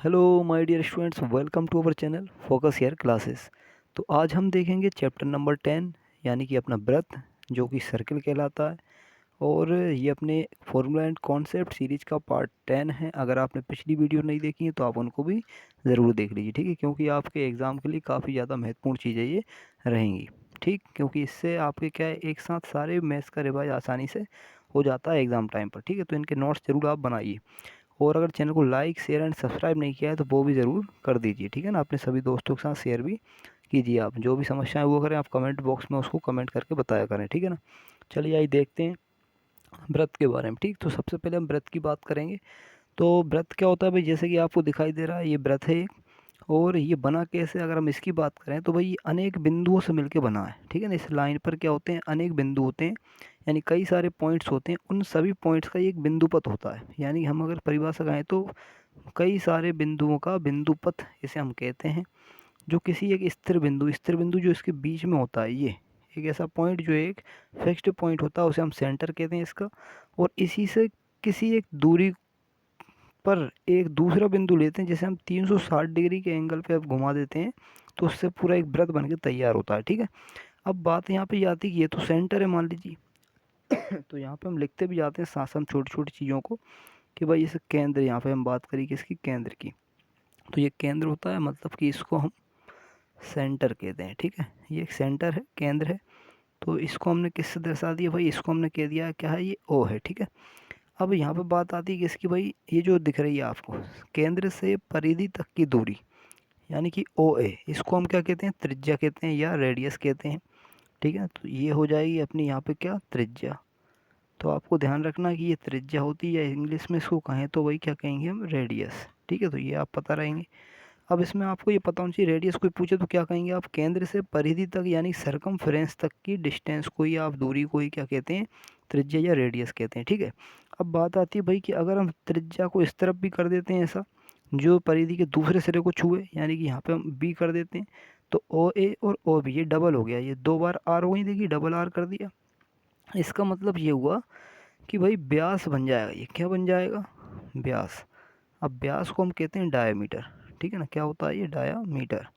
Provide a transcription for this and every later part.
Hello my dear students, welcome to our channel focus here classes. तो आज हम देखेंगे चैप्टर नंबर 10 यानी कि अपना व्रत, जो कि सर्कल कहलाता है। और ये अपने फॉर्मूला एंड कॉन्सेप्ट सीरीज का पार्ट 10 है। अगर आपने पिछली वीडियो नहीं देखी है तो आप उनको भी ज़रूर देख लीजिए, ठीक है, क्योंकि आपके एग्ज़ाम के लिए काफ़ी ज़्यादा महत्वपूर्ण चीज़ें ये रहेंगी। ठीक, क्योंकि इससे आपके क्या है, एक साथ सारे मैथ्स का रिवाइज आसानी से हो जाता है एग्ज़ाम टाइम पर। ठीक है, तो इनके नोट्स ज़रूर आप बनाइए। और अगर चैनल को लाइक शेयर एंड सब्सक्राइब नहीं किया है तो वो भी ज़रूर कर दीजिए, ठीक है ना। अपने सभी दोस्तों के साथ शेयर भी कीजिए। आप जो भी समस्याएं वो करें, आप कमेंट बॉक्स में उसको कमेंट करके बताया करें, ठीक है ना। चलिए आइए देखते हैं व्रत के बारे में। ठीक, तो सबसे पहले हम व्रत की बात करेंगे। तो व्रत क्या होता है भाई, जैसे कि आपको दिखाई दे रहा है ये व्रत है एक। और ये बना कैसे, अगर हम इसकी बात करें तो भाई ये अनेक बिंदुओं से मिलके बना है, ठीक है ना। इस लाइन पर क्या होते हैं, अनेक बिंदु होते हैं, यानी कई सारे पॉइंट्स होते हैं। उन सभी पॉइंट्स का एक बिंदुपथ होता है, यानी हम अगर परिभाषा कहें तो कई सारे बिंदुओं का बिंदुपथ इसे हम कहते हैं। जो किसी एक स्थिर बिंदु जो इसके बीच में होता है, ये एक ऐसा पॉइंट जो एक फिक्स्ड पॉइंट होता है, उसे हम सेंटर कहते हैं इसका। और इसी से किसी एक दूरी पर एक दूसरा बिंदु लेते हैं, जैसे हम 360 डिग्री के एंगल पे अब घुमा देते हैं, तो उससे पूरा एक वृत्त बन के तैयार होता है, ठीक है। अब बात यहाँ पे ये आती है कि ये तो सेंटर है मान लीजिए। तो यहाँ पे हम लिखते भी जाते हैं साथ साथ छोटी छोटी चीज़ों को कि भाई इसे केंद्र, यहाँ पे हम बात करें किसकी, केंद्र की। तो ये केंद्र होता है, मतलब कि इसको हम सेंटर कहते हैं, ठीक है। ये एक सेंटर है, केंद्र है। तो इसको हमने किससे दर्शा दिया भाई, इसको हमने कह दिया क्या है, ये ओ है, ठीक है। अब यहाँ पे बात आती है कि इसकी भाई ये जो दिख रही है आपको, केंद्र से परिधि तक की दूरी, यानी कि ओ ए, इसको हम क्या कहते हैं, त्रिज्या कहते हैं या रेडियस कहते हैं, ठीक है। तो ये हो जाएगी अपनी यहाँ पे क्या, त्रिज्या। तो आपको ध्यान रखना कि ये त्रिज्या होती है, इंग्लिश में इसको कहें तो वही क्या कहेंगे हम, रेडियस, ठीक है। तो ये आप पता रहेंगे। अब इसमें आपको ये पता होना चाहिए, रेडियस कोई पूछे तो क्या कहेंगे आप, केंद्र से परिधि तक यानी सरकमफ्रेंस तक की डिस्टेंस को ही आप, दूरी को ही क्या कहते हैं, त्रिज्या या रेडियस कहते हैं, ठीक है। अब बात आती है भाई कि अगर हम त्रिज्या को इस तरफ भी कर देते हैं ऐसा, जो परिधि के दूसरे सिरे को छुए, यानी कि यहाँ पे हम बी कर देते हैं, तो ओ ए और ओ बी ये डबल हो गया, ये दो बार आर वहीं देखिए, डबल आर कर दिया। इसका मतलब ये हुआ कि भाई व्यास बन जाएगा, ये क्या बन जाएगा, व्यास। अब व्यास को हम कहते हैं डायमीटर, ठीक है ना। क्या होता है ये, डायामीटर।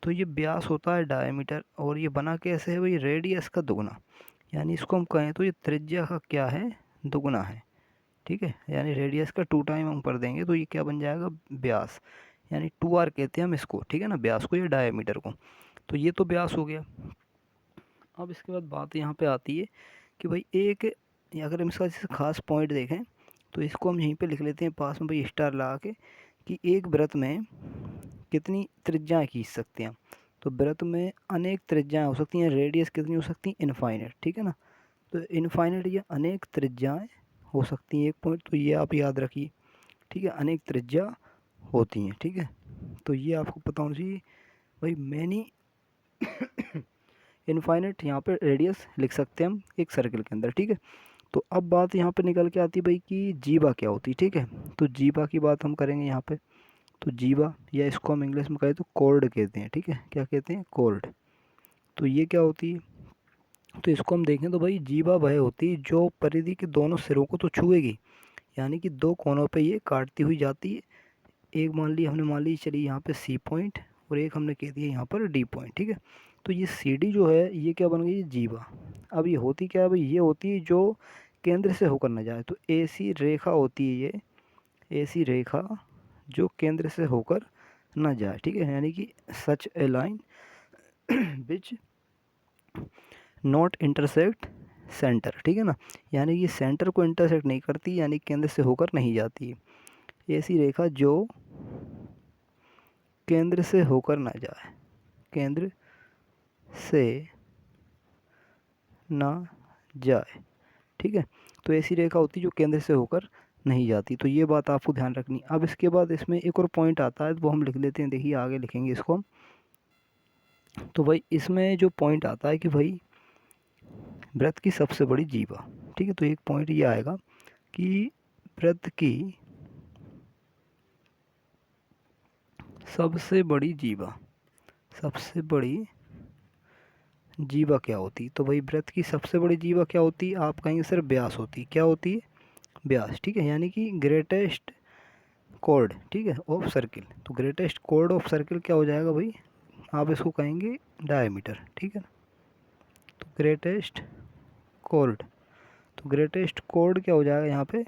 तो ये व्यास होता है डायमीटर, और ये बना कैसे है भाई, रेडियस का दुगना। यानी इसको हम कहें तो ये त्रिज्या का क्या है, दुगना है, ठीक है। यानी रेडियस का 2 टाइम हम कर देंगे तो ये क्या बन जाएगा, व्यास। यानी 2r कहते हैं हम इसको, ठीक है ना, व्यास को या डायमीटर को। तो ये तो व्यास हो गया। अब इसके बाद बात यहाँ पे आती है कि भाई एक, अगर हम इसका जैसे खास पॉइंट देखें तो इसको हम यहीं पे लिख लेते हैं पास में भाई स्टार लगा के, कि एक वृत्त में कितनी त्रिज्याएं खींच सकते हैं हम। तो वृत्त में अनेक त्रिज्याएं हो सकती हैं, रेडियस कितनी हो सकती है, इनफाइनाइट, ठीक है ना। तो इनफाइनाइट या अनेक त्रिज्याएं हो सकती हैं एक पॉइंट, तो ये आप याद रखिए, ठीक है। अनेक त्रिज्या होती हैं, ठीक है। तो ये आपको पता होना चाहिए भाई, मैनी इनफाइनाइट यहाँ पे रेडियस लिख सकते हैं हम एक सर्कल के अंदर, ठीक है। तो अब बात यहाँ पे निकल के आती है भाई कि जीवा क्या होती है, ठीक है। तो जीवा की बात हम करेंगे यहाँ पे। तो जीवा, या इसको हम इंग्लिश में कहें तो कॉर्ड कहते हैं, ठीक है। क्या कहते हैं, कॉर्ड। तो ये क्या होती है, तो इसको हम देखें तो भाई जीवा वह होती है जो परिधि के दोनों सिरों को तो छुएगी, यानी कि दो कोनों पे ये काटती हुई जाती है। एक मान ली हमने, मान ली चलिए यहाँ पे सी पॉइंट, और एक हमने कह दिया यहाँ पर डी पॉइंट, ठीक है। तो ये सी डी जो है ये क्या बन गई, जीवा। अब ये होती क्या है भाई, ये होती है जो केंद्र से होकर न जाए। तो ऐसी रेखा होती है ये, ऐसी रेखा जो केंद्र से होकर न जाए, ठीक है। यानी कि such a line which not intersect centre, ठीक है ना। यानी कि सेंटर को इंटरसेक्ट नहीं करती, यानी केंद्र से होकर नहीं जाती है। ऐसी रेखा जो केंद्र से होकर ना जाए, केंद्र से ना जाए, ठीक है। तो ऐसी रेखा होती है जो केंद्र से होकर नहीं जाती। तो ये बात आपको ध्यान रखनी। अब इसके बाद इसमें एक और पॉइंट आता है, वो हम लिख लेते हैं, देखिए आगे लिखेंगे इसको हम। तो भाई इसमें जो पॉइंट आता है कि भाई वृत्त की सबसे बड़ी जीवा, ठीक है। तो एक पॉइंट ये आएगा कि वृत्त की सबसे बड़ी जीवा, सबसे बड़ी जीवा क्या होती है। तो भाई वृत्त की सबसे बड़ी जीवा क्या होती है, आप कहेंगे सर व्यास होती है। क्या होती है, व्यास, ठीक है। यानी कि ग्रेटेस्ट कॉर्ड, ठीक है, ऑफ सर्किल। तो ग्रेटेस्ट कॉर्ड ऑफ सर्किल क्या हो जाएगा भाई, आप इसको कहेंगे डायमीटर, ठीक है। तो ग्रेटेस्ट कॉर्ड, तो ग्रेटेस्ट कॉर्ड क्या हो जाएगा यहाँ पे,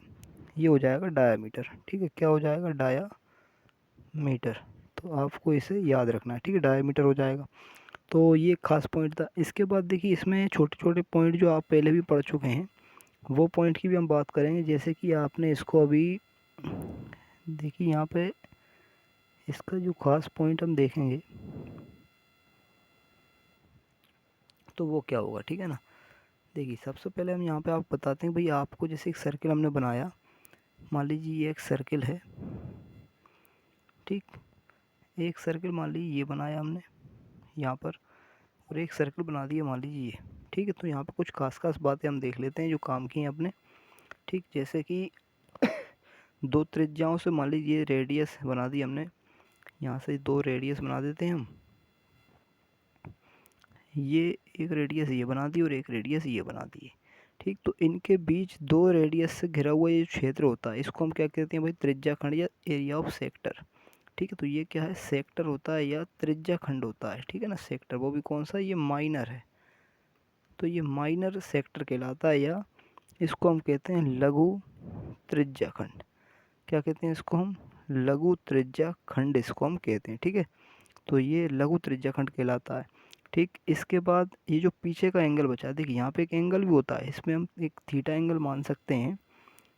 ये हो जाएगा डायामीटर, ठीक है। क्या हो जाएगा, डायामीटर। तो आपको इसे याद रखना है, ठीक है, डायामीटर हो जाएगा। तो ये खास पॉइंट था। इसके बाद देखिए इसमें छोटे छोटे पॉइंट जो आप पहले भी पढ़ चुके हैं, वो पॉइंट की भी हम बात करेंगे। जैसे कि आपने इसको अभी देखिए यहाँ पे इसका जो खास पॉइंट हम देखेंगे तो वो क्या होगा, ठीक है ना। देखिए सबसे पहले हम यहाँ पे आप बताते हैं भाई, आपको जैसे एक सर्किल हमने बनाया, मान लीजिए ये एक सर्किल है, ठीक, एक सर्किल मान लीजिए ये बनाया हमने यहाँ पर, और एक सर्किल बना दिया मान लीजिए ये, ठीक है। तो यहाँ पर कुछ खास खास बातें हम देख लेते हैं जो काम की हैं अपने, ठीक। जैसे कि दो त्रिज्याओं से मान लीजिए रेडियस बना दी हमने, यहाँ से दो रेडियस बना देते हैं हम, ये एक रेडियस ये बना दी और एक रेडियस ये बना दी, ठीक। तो इनके बीच दो रेडियस से घिरा हुआ ये क्षेत्र होता है, इसको हम क्या कहते हैं भाई, त्रिज्या खंड या एरिया ऑफ सेक्टर, ठीक है। तो ये क्या है, सेक्टर होता है या त्रिज्या खंड होता है, ठीक है ना। सेक्टर वो भी कौन सा, ये माइनर है, तो ये माइनर सेक्टर कहलाता है, या इसको हम कहते हैं लघु त्रिज्या खंड। क्या कहते हैं इसको हम, लघु त्रिज्या खंड इसको हम कहते हैं, ठीक है। तो ये लघु त्रिज्या खंड कहलाता है, ठीक। इसके बाद ये जो पीछे का एंगल बचा, देखिए यहाँ पे एक एंगल भी होता है, इसमें हम एक थीटा एंगल मान सकते हैं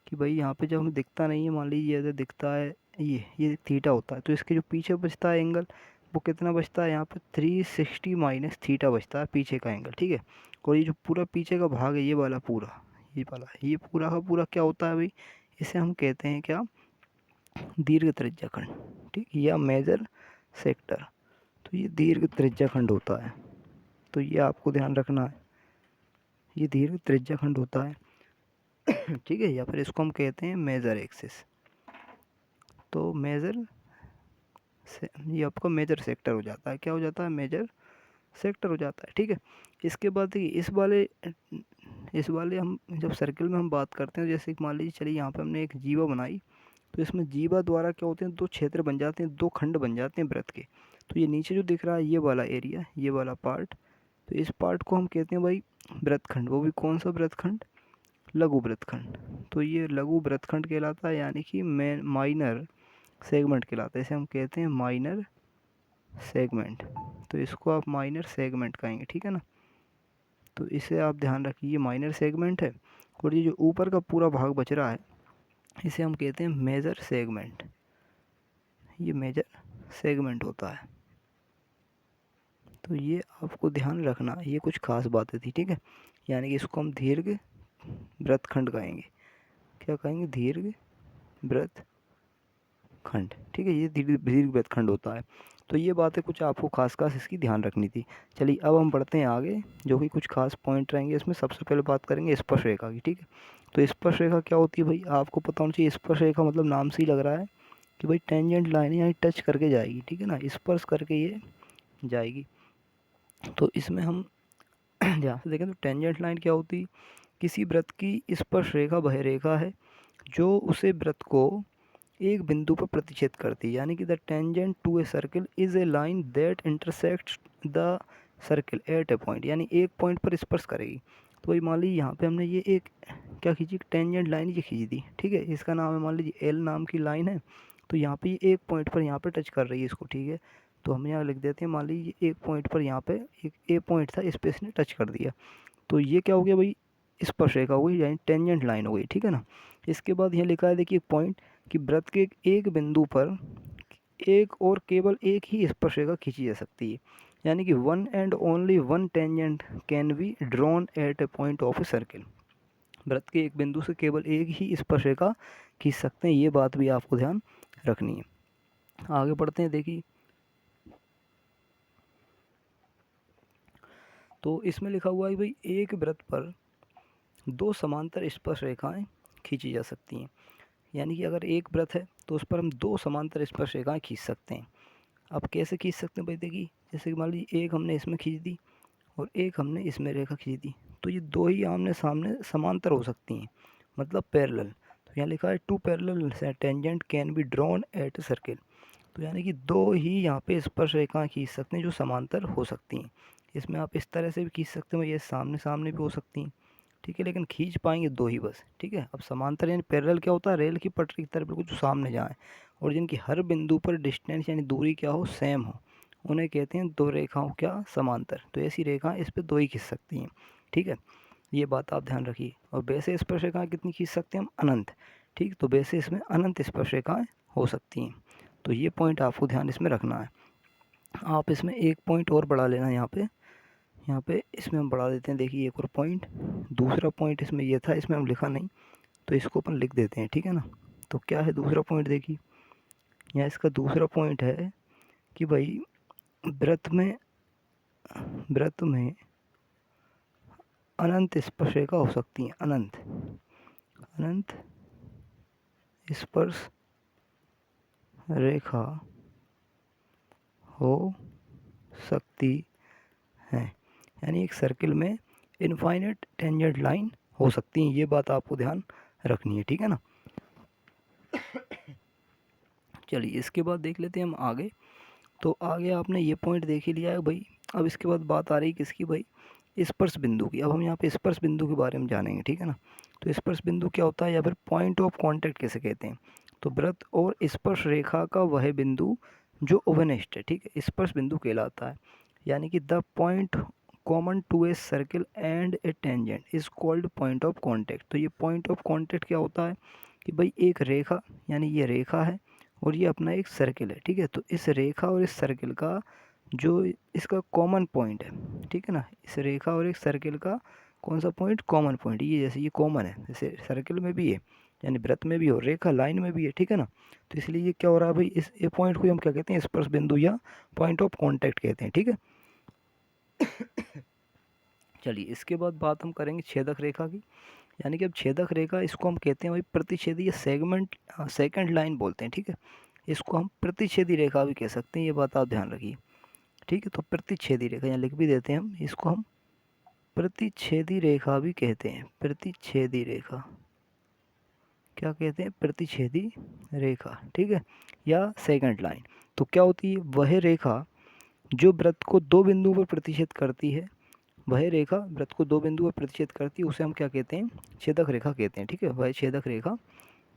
कि भाई यहाँ पे जब हमें दिखता नहीं है, मान लीजिए अगर दिखता है ये थीटा होता है, तो इसके जो पीछे बचता है एंगल, वो कितना बचता है, यहाँ पे 360 माइनस थीटा बचता है पीछे का एंगल, ठीक है। और ये जो पूरा पीछे का भाग है, ये वाला पूरा, ये वाला, ये पूरा का पूरा क्या होता है भाई, इसे हम कहते हैं क्या, दीर्घ त्रिज्या खंड, ठीक, या मेजर सेक्टर। तो ये दीर्घ त्रिज्या खंड होता है, तो ये आपको ध्यान रखना है, ये दीर्घ त्रिज्या खंड होता है, ठीक है। या फिर इसको हम कहते हैं मेजर एक्सिस। तो मेजर से ये आपका मेजर सेक्टर हो जाता है, क्या हो जाता है, मेजर सेक्टर हो जाता है, ठीक है। इसके बाद देखिए इस वाले हम जब सर्किल में हम बात करते हैं, जैसे मान लीजिए चलिए यहाँ पे हमने एक जीवा बनाई, तो इसमें जीवा द्वारा क्या होते हैं, दो क्षेत्र बन जाते हैं, दो खंड बन जाते हैं वृत्त के। तो ये नीचे जो दिख रहा है ये वाला एरिया, ये वाला पार्ट, तो इस पार्ट को हम कहते हैं भाई वृत्तखंड। वो भी कौन सा वृत्तखंड, लघु वृत्तखंड। तो ये लघु वृत्तखंड कहलाता है, यानी कि माइनर सेगमेंट कहलाता है, इसे हम कहते हैं माइनर सेगमेंट। तो इसको आप माइनर सेगमेंट कहेंगे, ठीक है ना। तो इसे आप ध्यान रखिए, ये माइनर सेगमेंट है, और ये जो ऊपर का पूरा भाग बच रहा है, इसे हम कहते हैं मेजर सेगमेंट। ये मेजर सेगमेंट होता है। तो ये आपको ध्यान रखना, ये कुछ खास बातें थी, ठीक है। यानी कि इसको हम दीर्घ वृत्तखंड कहेंगे, क्या कहेंगे, दीर्घ वृत्तखंड, ठीक है। ये दीर्घ वृत्तखंड होता है। तो ये बातें कुछ आपको खास खास इसकी ध्यान रखनी थी। चलिए अब हम बढ़ते हैं आगे, जो कि कुछ खास पॉइंट रहेंगे इसमें। सबसे पहले बात करेंगे स्पर्श रेखा की, ठीक है। तो स्पर्श रेखा क्या होती है भाई, आपको पता होना चाहिए। स्पर्श रेखा मतलब नाम से ही लग रहा है कि भाई टेंजेंट लाइन यानी टच करके जाएगी, ठीक है ना, स्पर्श करके ये जाएगी। तो इसमें हम ध्यान से देखें तो टेंजेंट लाइन क्या होती है, किसी वृत्त की स्पर्श रेखा वह रेखा है जो उसे वृत्त को एक बिंदु पर प्रतिच्छेद करती है। यानी कि the tangent to a circle is a line that intersects the circle at a point, यानी एक पॉइंट पर स्पर्श करेगी। तो वही मान लीजिए यहाँ पे हमने ये एक क्या खींची, टेंजेंट लाइन ये खींची थी, ठीक है। इसका नाम है मान लीजिए एल नाम की लाइन है। तो यहाँ पे ये एक पॉइंट पर यहाँ पे टच कर रही है इसको, ठीक है। तो हम यहाँ लिख देते हैं, मान लीजिए एक पॉइंट पर यहाँ पे एक ए पॉइंट था, इस पे इसने टच कर दिया। तो ये क्या हो गया भाई, स्पर्श रेखा हो गई, यानी टेंजेंट लाइन हो गई, ठीक है ना। इसके बाद यहाँ लिखा है देखिए पॉइंट कि वृत्त के एक बिंदु पर एक और केवल एक ही स्पर्श रेखा खींची जा सकती है। यानी कि one and only one tangent can be drawn at a point of a circle. वृत्त के एक बिंदु से केवल एक ही स्पर्श रेखा खींच सकते हैं, ये बात भी आपको ध्यान रखनी है। आगे बढ़ते हैं, देखिए तो इसमें लिखा हुआ है भाई एक वृत्त पर दो समांतर स्पर्श रेखाएं खींची जा सकती हैं। यानी कि अगर एक वृत्त है तो उस पर हम दो समांतर स्पर्श रेखाएं खींच सकते हैं। अब कैसे खींच सकते हैं भाई, देखिए जैसे कि मान लीजिए एक हमने इसमें खींच दी और एक हमने इसमें रेखा खींच दी, तो ये दो ही आमने सामने समांतर हो सकती हैं, मतलब पैरेलल। तो यहाँ लिखा है 2 parallel tangent can be drawn at a circle. तो यानी कि 2 ही यहाँ पे स्पर्श रेखाएं खींच सकते हैं जो समांतर हो सकती हैं। इसमें आप इस तरह से भी खींच सकते हो, ये सामने सामने भी हो सकती हैं, ठीक है, लेकिन खींच पाएंगे 2 ही बस, ठीक है। अब समांतर यानी पैरेलल क्या होता है, रेल की पटरी की तरफ बिल्कुल जो सामने जाए और जिनकी हर बिंदु पर डिस्टेंस यानी दूरी क्या हो, सेम हो, उन्हें कहते हैं 2 रेखाओं क्या, समांतर। तो ऐसी रेखाएं इस पर 2 ही खींच सकती हैं, ठीक है, ये बात आप ध्यान रखिए। और वैसे स्पर्श रेखाएं कितनी खींच सकते हैं हम, अनंत, ठीक। तो वैसे इसमें अनंत स्पर्श रेखाएं हो सकती हैं। तो ये पॉइंट आपको ध्यान इसमें रखना है। आप इसमें एक पॉइंट और बढ़ा लेना, यहाँ पे इसमें हम बढ़ा देते हैं, देखिए एक और पॉइंट, दूसरा पॉइंट इसमें ये था, इसमें हम लिखा नहीं, तो इसको अपन लिख देते हैं, ठीक है ना। तो क्या है दूसरा पॉइंट, देखिए यहाँ इसका दूसरा पॉइंट है कि भाई व्रत में अनंत स्पर्श रेखा हो सकती हैं, अनंत स्पर्श रेखा हो सकती है, यानी एक सर्किल में इनफाइनाइट टेंजेंट लाइन हो सकती हैं। ये बात आपको ध्यान रखनी है, ठीक है ना। चलिए इसके बाद देख लेते हैं हम आगे। तो आगे आपने ये पॉइंट देख ही लिया है भाई। अब इसके बाद बात आ रही किसकी भाई, स्पर्श बिंदु की। अब हम यहाँ पे स्पर्श बिंदु के बारे में जानेंगे, ठीक है ना। तो स्पर्श बिंदु क्या होता है या फिर पॉइंट ऑफ कांटेक्ट कैसे कहते हैं। तो वृत्त और स्पर्श रेखा का वह बिंदु जो ओवेनेस्ट है, ठीक है, स्पर्श बिंदु कहलाता है। यानी कि the point common to a circle and a tangent is called point of contact. तो ये पॉइंट ऑफ कांटेक्ट क्या होता है कि भाई एक रेखा, यानी ये रेखा है और ये अपना एक सर्किल है, ठीक है। तो इस रेखा और इस सर्किल का जो इसका कॉमन पॉइंट है, ठीक है ना, इस रेखा और एक सर्किल का कौन सा पॉइंट, कॉमन पॉइंट, ये जैसे ये कॉमन है, जैसे सर्किल में भी है, यानी वृत्त में भी हो, रेखा लाइन में भी है, ठीक है ना। तो इसलिए ये क्या हो रहा है भाई, इस ये पॉइंट को हम क्या कहते हैं, स्पर्श बिंदु या पॉइंट ऑफ कॉन्टैक्ट कहते हैं, ठीक है। चलिए इसके बाद बात हम करेंगे छेदक रेखा की। यानी कि अब छेदक रेखा, इसको हम कहते हैं भाई प्रतिच्छेदी या सेकंड लाइन बोलते हैं, ठीक है। इसको हम प्रतिच्छेदी रेखा भी कह सकते हैं, ये बात आप ध्यान रखिए, ठीक है। तो प्रतिच्छेदी रेखा यहाँ लिख भी देते हैं हम, इसको हम प्रतिच्छेदी रेखा भी कहते हैं, प्रतिच्छेदी रेखा क्या कहते हैं, प्रतिच्छेदी रेखा, ठीक है, या सेकंड लाइन। तो क्या होती है, वह रेखा जो वृत्त को 2 बिंदुओं पर प्रतिच्छेद करती है, वह रेखा वृत्त को 2 बिंदुओं पर प्रतिच्छेद करती है, उसे हम क्या कहते हैं, छेदक रेखा कहते हैं, ठीक है, वह छेदक रेखा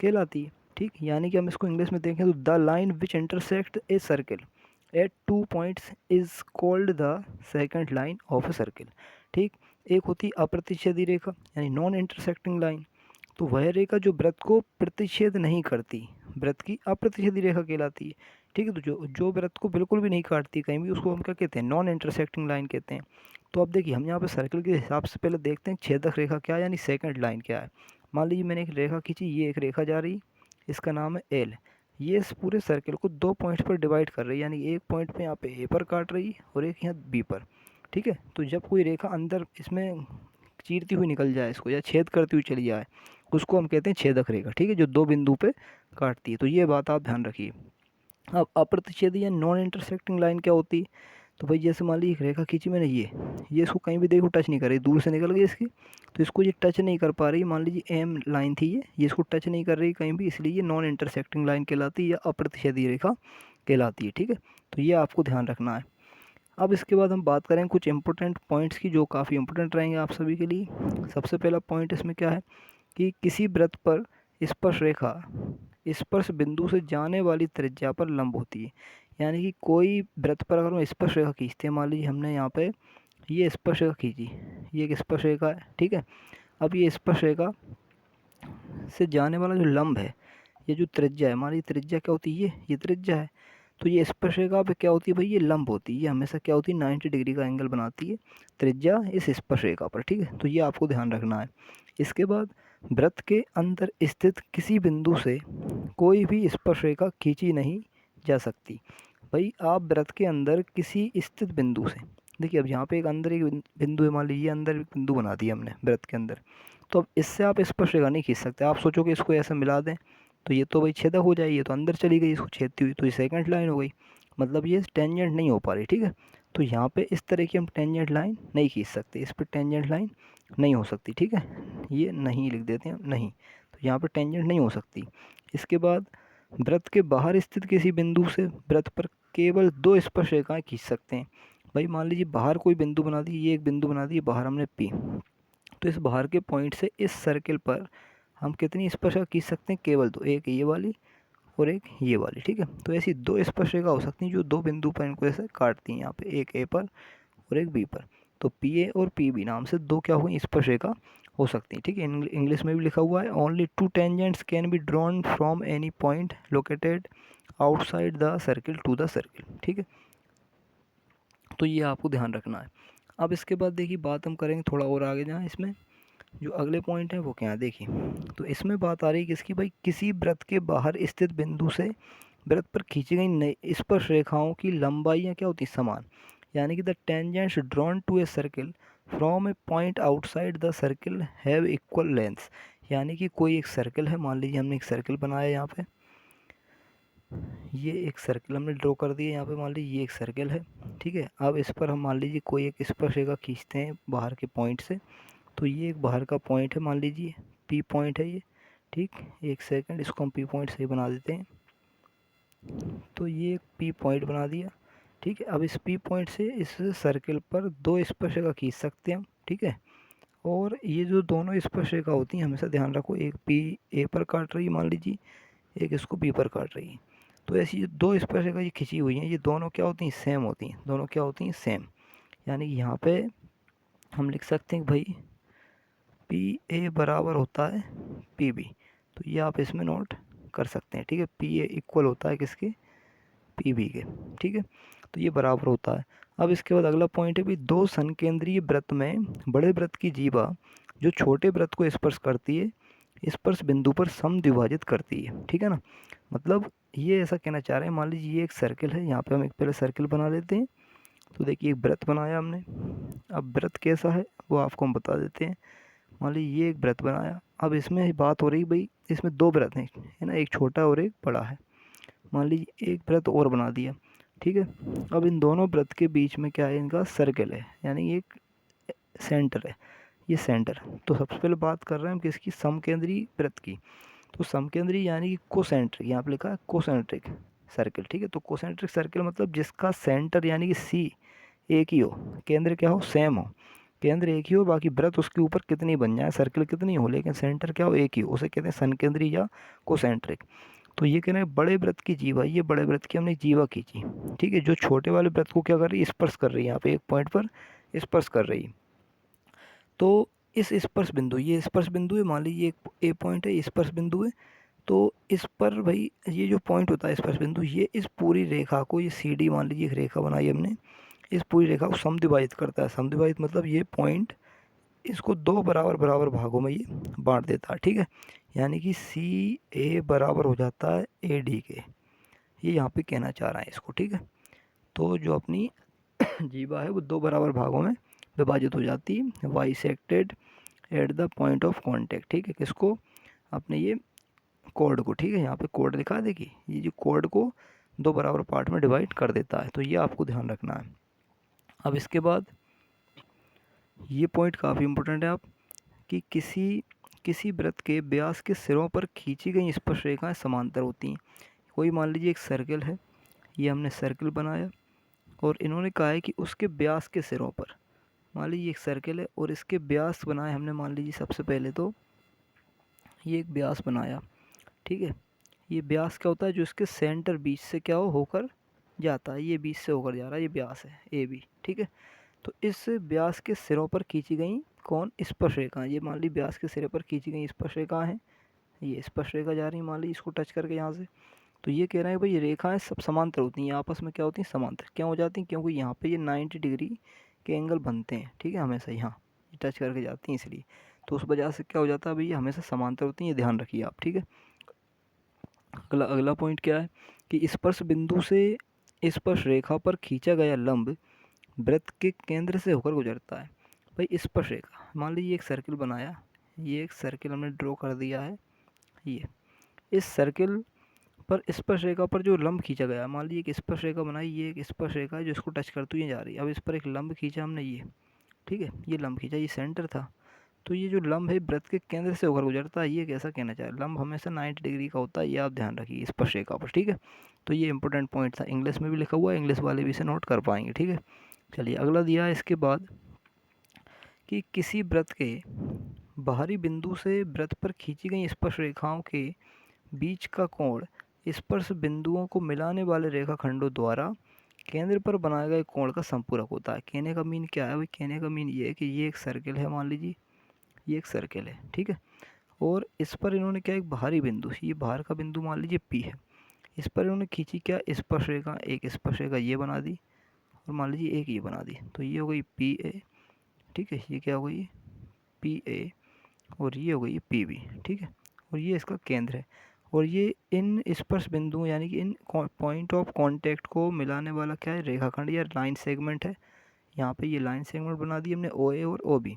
कहलाती है, ठीक। यानी कि हम इसको इंग्लिश में देखें तो the line which intersect a circle eight 2 points is called the second line of a circle, ठीक। एक होती है अप्रतिच्छेदी रेखा यानी नॉन इंटरसेक्टिंग लाइन। तो वह रेखा जो वृत्त को प्रतिच्छेद नहीं करती, वृत्त की अप्रतिच्छेदी रेखा कहलाती है, ठीक है। तो जो वृत्त को बिल्कुल भी नहीं काटती कहीं भी, उसको हम क्या कहते हैं, नॉन इंटरसेक्टिंग लाइन कहते हैं। तो अब देखिए हम यहाँ पे सर्किल के हिसाब से पहले देखते हैं छेदक रेखा क्या है, यानी सेकंड लाइन क्या है। मान लीजिए मैंने एक रेखा खींची, ये एक रेखा जा रही, इसका नाम है एल, ये इस पूरे सर्किल को 2 पॉइंट पर डिवाइड कर रही है, यानी एक पॉइंट पे यहाँ पे ए पर काट रही है और एक यहाँ बी पर, ठीक है। तो जब कोई रेखा अंदर इसमें चीरती हुई निकल जाए इसको, या छेद करती हुई चली जाए, उसको हम कहते हैं छेदक रेखा, ठीक है, जो 2 बिंदु पे काटती है। तो ये बात आप ध्यान रखिए। अब अप्रतिच्छेदी या नॉन इंटरसेक्टिंग लाइन क्या होती है, तो भाई जैसे मान लीजिए एक रेखा खींची मैंने, ये इसको कहीं भी देखो टच नहीं कर रही, दूर से निकल गई इसकी, तो इसको ये टच नहीं कर पा रही। मान लीजिए एम लाइन थी, ये इसको टच नहीं कर रही कहीं भी, इसलिए ये नॉन इंटरसेक्टिंग लाइन कहलाती है या अप्रतिच्छेदी रेखा कहलाती है, ठीक है। तो ये आपको ध्यान रखना है। अब इसके बाद हम बात करें कुछ इंपॉर्टेंट पॉइंट्स की जो काफ़ी इंपॉर्टेंट रहेंगे आप सभी के लिए। सबसे पहला पॉइंट इसमें क्या है कि किसी वृत्त पर स्पर्श रेखा स्पर्श बिंदु से जाने वाली त्रिज्या पर लंब होती है। यानी कि कोई वृत्त पर अगर हम स्पर्श रेखा खींचते हैं, मान लीजिए हमने यहाँ पे ये स्पर्श रेखा खींची, ये एक स्पर्श रेखा है, ठीक है। अब ये स्पर्श रेखा से जाने वाला जो लंब है, ये जो त्रिज्या है, मान लीजिए त्रिज्या क्या होती है, ये त्रिज्या है। तो ये स्पर्श रेखा पे क्या होती है भाई, ये लंब होती है, ये हमेशा क्या होती है, 90 डिग्री का एंगल बनाती है त्रिज्या इस स्पर्श रेखा पर, ठीक है। तो ये आपको ध्यान रखना है। इसके बाद वृत्त के अंदर स्थित किसी बिंदु से कोई भी स्पर्श रेखा खींची नहीं जा सकती। भाई आप वृत्त के अंदर किसी स्थित बिंदु से, देखिए अब यहाँ पे एक अंदर एक बिंदु है, मान लीजिए अंदर एक बिंदु बना दिया हमने वृत्त के अंदर, तो अब इससे आप स्पर्श रेखा नहीं खींच सकते। आप सोचो कि इसको ऐसे मिला दें तो ये तो भाई छेदक हो जाएगी, ये तो अंदर चली गई इसको छेदती हुई, तो ये सेकंड लाइन हो गई, मतलब ये टेंजेंट नहीं हो पा रही, ठीक है। तो यहाँ पे इस तरह की हम टेंजेंट लाइन नहीं खींच सकते, इस पर टेंजेंट लाइन नहीं हो सकती, ठीक है, ये नहीं लिख देते हैं नहीं। तो यहाँ पर टेंजेंट नहीं हो सकती। इसके बाद वृत्त के बाहर स्थित किसी बिंदु से वृत्त पर केवल 2 स्पर्शरेखाएं खींच सकते हैं। भाई मान लीजिए बाहर कोई बिंदु बना दी, ये एक बिंदु बना दी बाहर हमने P, तो इस बाहर के पॉइंट से इस सर्किल पर हम कितनी स्पर्शरेखा खींच सकते हैं? केवल 2, एक ये वाली और एक ये वाली, ठीक है। तो ऐसी 2 स्पर्शरेखा हो सकती हैं जो 2 बिंदु पर इनको ऐसे काटती हैं, यहाँ पे एक A पर और एक B पर। तो PA और PB नाम से 2 क्या हुई स्पर्शरेखा हो सकती है, ठीक है। इंग्लिश में भी लिखा हुआ है only 2 tangents can be drawn from any point located outside the circle to the circle, ठीक है। तो ये आपको ध्यान रखना है। अब इसके बाद देखिए बात हम करेंगे थोड़ा और आगे, जहाँ इसमें जो अगले पॉइंट है वो क्या है देखिए। तो इसमें बात आ रही है किसकी? भाई किसी वृत्त के बाहर स्थित बिंदु से वृत्त पर खींची गई नई स्पर्श रेखाओं की लंबाइयाँ क्या होती समान, यानी कि the tangents drawn to a circle from a point outside the circle have equal lengths. यानी कि कोई एक सर्किल है, मान लीजिए हमने एक सर्किल बनाया यहाँ पे, ये एक सर्किल हमने ड्रॉ कर दिया यहाँ पे, मान लीजिए ये एक सर्किल है, ठीक है। अब इस पर हम मान लीजिए कोई एक स्पर्श रेखा खींचते हैं बाहर के पॉइंट से, तो ये एक बाहर का पॉइंट है, मान लीजिए P पॉइंट है ये, ठीक। एक सेकंड, इसको हम P पॉइंट से ही बना देते हैं। तो ये एक P पॉइंट बना दिया, ठीक है। अब इस P पॉइंट से इस सर्किल पर 2 स्पर्शरेखा खींच सकते हैं हम, ठीक है। और ये जो दोनों स्पर्शरेखा होती हैं, हमेशा ध्यान रखो, एक P A पर काट रही है मान लीजिए, एक इसको B पर काट रही है। तो ऐसी जो 2 स्पर्शरेखा ये खिंची हुई हैं, ये दोनों क्या होती हैं? सेम होती हैं। दोनों क्या होती हैं? सेम। यानी कि यहाँ पे हम लिख सकते हैं कि भाई PA बराबर होता है PB। तो ये आप इसमें नोट कर सकते हैं, ठीक है। PA इक्वल होता है किसके? PB के, ठीक है। तो ये बराबर होता है। अब इसके बाद अगला पॉइंट है भाई, 2 संकेंद्रीय वृत्त में बड़े वृत्त की जीवा जो छोटे वृत्त को स्पर्श करती है, स्पर्श बिंदु पर समद्विभाजित करती है, ठीक है ना। मतलब ये ऐसा कहना चाह रहे हैं, मान लीजिए ये एक सर्किल है, यहाँ पे हम एक पहले सर्किल बना लेते हैं। तो देखिए एक वृत्त बनाया हमने, अब वृत्त कैसा है वो आपको हम बता देते हैं। मान लीजिए ये एक वृत्त बनाया, अब इसमें बात हो रही भाई, इसमें 2 वृत्त हैं, है ना, एक छोटा और एक बड़ा है। मान लीजिए एक वृत्त और बना दिया, ठीक है। अब इन दोनों वृत्त के बीच में क्या है? इनका सर्किल है, यानी एक सेंटर है, ये सेंटर। तो सबसे पहले बात कर रहे हैं हम किसकी? समकेंद्री वृत्त की। तो समकेंद्री यानी कि कोसेंट्रिक, यहाँ पे लिखा है कोसेंट्रिक सर्किल, ठीक है। तो कोसेंट्रिक सर्किल मतलब जिसका सेंटर यानी कि C एक ही हो, केंद्र क्या हो? सेम हो, केंद्र एक ही हो, बाकी वृत्त उसके ऊपर कितनी बन जाए, सर्किल कितनी हो, लेकिन सेंटर क्या हो? एक ही हो, उसे कहते हैं संकेंद्री या कोसेंट्रिक। तो ये कह रहे हैं बड़े वृत्त की जीवा, ये बड़े वृत्त की हमने जीवा खींची, ठीक है, जो छोटे वाले वृत्त को क्या कर रही है? स्पर्श कर रही है, यहाँ पे एक पॉइंट पर स्पर्श कर रही है। तो इस स्पर्श बिंदु, ये स्पर्श बिंदु है, मान लीजिए एक A पॉइंट है, स्पर्श बिंदु है। तो इस पर भाई ये जो पॉइंट होता है स्पर्श बिंदु, ये इस पूरी रेखा को, ये CD मान लीजिए एक रेखा बनाई हमने, इस पूरी रेखा को समद्विभाजित करता है। समद्विभाजित मतलब ये पॉइंट इसको 2 बराबर बराबर भागों में ये बांट देता है, ठीक है। यानी कि CA बराबर हो जाता है AD के, ये यहाँ पे कहना चाह रहा है इसको, ठीक है। तो जो अपनी जीवा है वो 2 बराबर भागों में विभाजित हो जाती है, bisected at the point of contact, ठीक है। किसको? अपने ये कोड को, ठीक है। यहाँ पे कोड दिखा देखिए, ये जो कोड को 2 बराबर पार्ट में डिवाइड कर देता है। तो ये आपको ध्यान रखना है। अब इसके बाद ये पॉइंट काफ़ी इंपॉर्टेंट है आप, कि किसी वृत्त के व्यास के सिरों पर खींची गई स्पर्श रेखाएं समांतर होती हैं। कोई मान लीजिए एक सर्किल है, ये हमने सर्किल बनाया और इन्होंने कहा है कि उसके व्यास के सिरों पर, मान लीजिए एक सर्किल है और इसके व्यास बनाए हमने, मान लीजिए सबसे पहले तो ये एक व्यास बनाया, ठीक है। ये व्यास क्या होता है? जो इसके सेंटर बीच से क्या हो होकर जाता है, ये बीच से होकर जा रहा है, ये व्यास है AB, ठीक है। तो इस व्यास के सिरों पर खींची गई कौन? स्पर्श रेखाएं। ये मान ली व्यास के सिरे पर खींची गई स्पर्श रेखाएं हैं, ये स्पर्श रेखा जा रही है मान ली इसको टच करके यहाँ से। तो ये कह रहे हैं भाई ये रेखाएं सब समांतर होती हैं, आपस में क्या होती हैं? समांतर। क्यों हो जाती हैं? क्योंकि यहाँ पे ये 90 डिग्री के एंगल बनते हैं, ठीक है, हमेशा यहाँ टच करके जाती हैं, इसलिए। तो उस वजह से क्या हो जाता है भाई, ये हमेशा समांतर होती हैं, ये ध्यान रखिए आप, ठीक है। अगला पॉइंट क्या है कि स्पर्श बिंदु से स्पर्श रेखा पर खींचा गया लंब वृत्त के केंद्र से होकर गुजरता है। भाई स्पर्श रेखा, मान लीजिए एक सर्किल बनाया, ये एक सर्किल हमने ड्रॉ कर दिया है, ये इस सर्किल पर स्पर्श रेखा पर जो लंब खींचा गया, मान लीजिए एक स्पर्श रेखा बनाई, ये एक स्पर्श रेखा है जो इसको टच करती हुई जा रही है। अब इस पर एक लंब खींचा हमने, ये, ठीक है, ये लंब खींचा, ये सेंटर था। तो ये जो लंब है वृत्त के केंद्र से होकर गुजरता है, ये कैसा कहना चाह रहा है, लंब हमेशा 90 डिग्री का होता है, ये आप ध्यान रखिए स्पर्श रेखा पर, ठीक है। तो ये इंपॉर्टेंट पॉइंट था, इंग्लिश में भी लिखा हुआ है, इंग्लिश वाले भी इसे नोट कर पाएंगे, ठीक है। चलिए अगला दिया है इसके बाद कि किसी वृत्त के बाहरी बिंदु से वृत्त पर खींची गई स्पर्श रेखाओं के बीच का कोण स्पर्श बिंदुओं को मिलाने वाले रेखाखंडों द्वारा केंद्र पर बनाए गए कोण का संपूरक होता है। कहने का मीन क्या है भाई, कहने का मीन ये है कि ये एक सर्किल है, मान लीजिए ये एक सर्किल है, ठीक है। और इस पर इन्होंने क्या, एक बाहरी बिंदु, ये बाहर का बिंदु मान लीजिए पी है, इस पर इन्होंने खींची क्या स्पर्श रेखा, एक स्पर्श रेखा ये बना दी और मान लीजिए एक ये बना दी, तो ये हो गई पी ए, ठीक है। ये क्या हो गई पी ए और ये हो गई पी बी, ठीक है। और ये इसका केंद्र है और ये इन स्पर्श बिंदुओं यानी कि इन पॉइंट ऑफ कांटेक्ट को मिलाने वाला क्या है, रेखाखंड या लाइन सेगमेंट है। यहाँ पे ये लाइन सेगमेंट बना दी हमने ओ ए और ओ बी।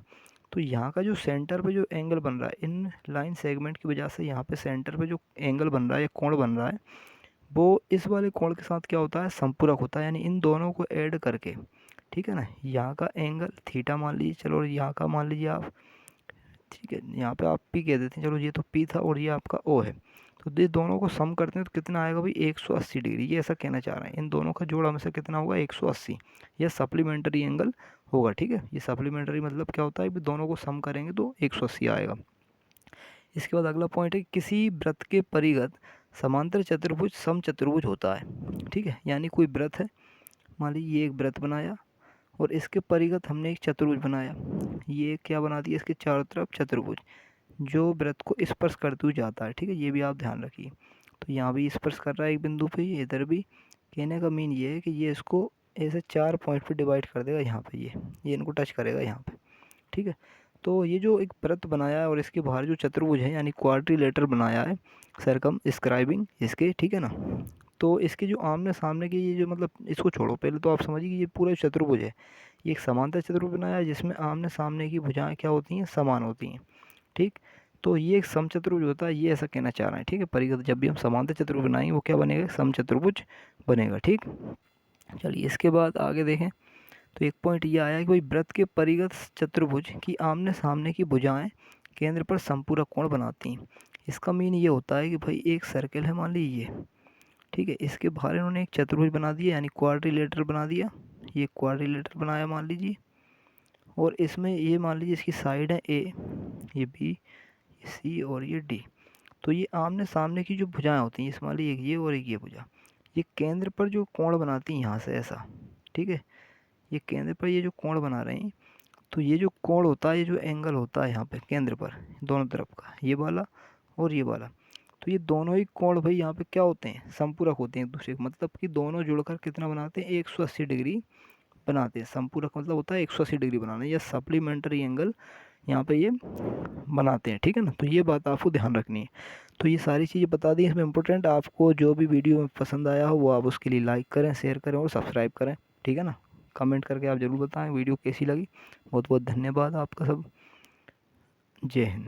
तो यहाँ का जो सेंटर पे जो एंगल बन रहा है इन लाइन सेगमेंट की वजह से, यहाँ पे सेंटर पे जो एंगल बन रहा है या कोण बन रहा है वो इस वाले कोण के साथ क्या होता है, संपूरक होता है, यानी इन दोनों को ऐड करके, ठीक है ना। यहाँ का एंगल थीटा मान लीजिए, चलो यहाँ का मान लीजिए आप, ठीक है, यहाँ पे आप पी कह देते हैं, चलो ये तो पी था और ये आपका ओ है, तो ये दोनों को सम करते हैं तो कितना आएगा भाई 180 डिग्री, ये ऐसा कहना चाह रहे हैं। इन दोनों का जोड़ हमेशा कितना होगा 180, यह सप्लीमेंट्री एंगल होगा, ठीक है। ये सप्लीमेंट्री मतलब क्या होता है, दोनों को सम करेंगे तो 180 आएगा। इसके बाद अगला पॉइंट है किसी वृत्त के परिगत समांतर चतुर्भुज समचतुर्भुज होता है, ठीक है। यानी कोई वृत्त है, मान लीजिए ये एक वृत्त बनाया और इसके परिगत हमने एक चतुर्भुज बनाया, ये क्या बना दिया, इसके चारों तरफ चतुर्भुज जो वृत्त को स्पर्श करते हुए जाता है, ठीक है। ये भी आप ध्यान रखिए। तो यहाँ भी स्पर्श कर रहा है एक बिंदु पे, इधर भी। कहने का मीन ये है कि ये इसको ऐसे 4 पॉइंट पे डिवाइड कर देगा, यहाँ पे ये इनको टच करेगा यहाँ पे, ठीक है। तो ये जो एक वृत्त बनाया है और इसके बाहर जो चतुर्भुज है यानी क्वाड्रिलेटर बनाया है सरकम स्क्राइबिंग इसके, ठीक है ना। तो इसके जो आमने सामने के ये जो, मतलब इसको छोड़ो, पहले तो आप समझिए कि ये पूरा चतुर्भुज है, ये एक समांतर चतुर्भुज बनाया है जिसमें आमने सामने की भुजाएं क्या होती हैं, समान होती हैं, ठीक। तो ये एक समचतुर्भुज होता है, ये ऐसा कहना चाह रहे हैं, ठीक है। परिगत जब भी हम समांतर चतुर्भुज बनाएंगे वो क्या बनेगा, समचतुर्भुज बनेगा, ठीक। चलिए इसके बाद आगे देखें तो एक पॉइंट ये आया कि भाई वृत्त के परिगत चतुर्भुज की आमने सामने की भुजाएं केंद्र पर संपूरक कोण बनाती हैं। इसका मीन ये होता है कि भाई एक सर्किल है मान लीजिए, ठीक है, इसके बाहर इन्होंने एक चतुर्भुज बना दिया यानी क्वाड्रिलेटर बना दिया, ये क्वाड्रिलेटर बनाया मान लीजिए, और इसमें ये मान लीजिए इसकी साइड है ए, ये बी, ये सी और ये डी। तो ये आमने सामने की जो भुजाएं होती हैं, इसमें एक ये और एक ये भुजा, ये केंद्र पर जो कोण बनाती हैं यहाँ से ऐसा, ठीक है। ये केंद्र पर ये जो कोण बना रहे हैं, तो ये जो कोण होता है, ये जो एंगल होता है यहाँ पे केंद्र पर दोनों तरफ का, ये वाला और ये वाला, तो ये दोनों ही कोण भाई यहाँ पे क्या होते हैं, संपूरक होते हैं एक दूसरे के, मतलब कि दोनों जुड़कर कितना बनाते हैं, 180 डिग्री बनाते हैं। संपूरक मतलब होता है 180 डिग्री बनाना, या सप्लीमेंट्री एंगल यहाँ पे ये बनाते हैं, ठीक है ना। तो ये बात आपको ध्यान रखनी है। तो ये सारी चीज़ें बता दी इसमें इम्पोर्टेंट, आपको जो भी वीडियो पसंद आया हो वो आप उसके लिए लाइक करें, शेयर करें और सब्सक्राइब करें, ठीक है ना। कमेंट करके आप ज़रूर बताएं वीडियो कैसी लगी। बहुत बहुत धन्यवाद आपका सब, जय हिंद।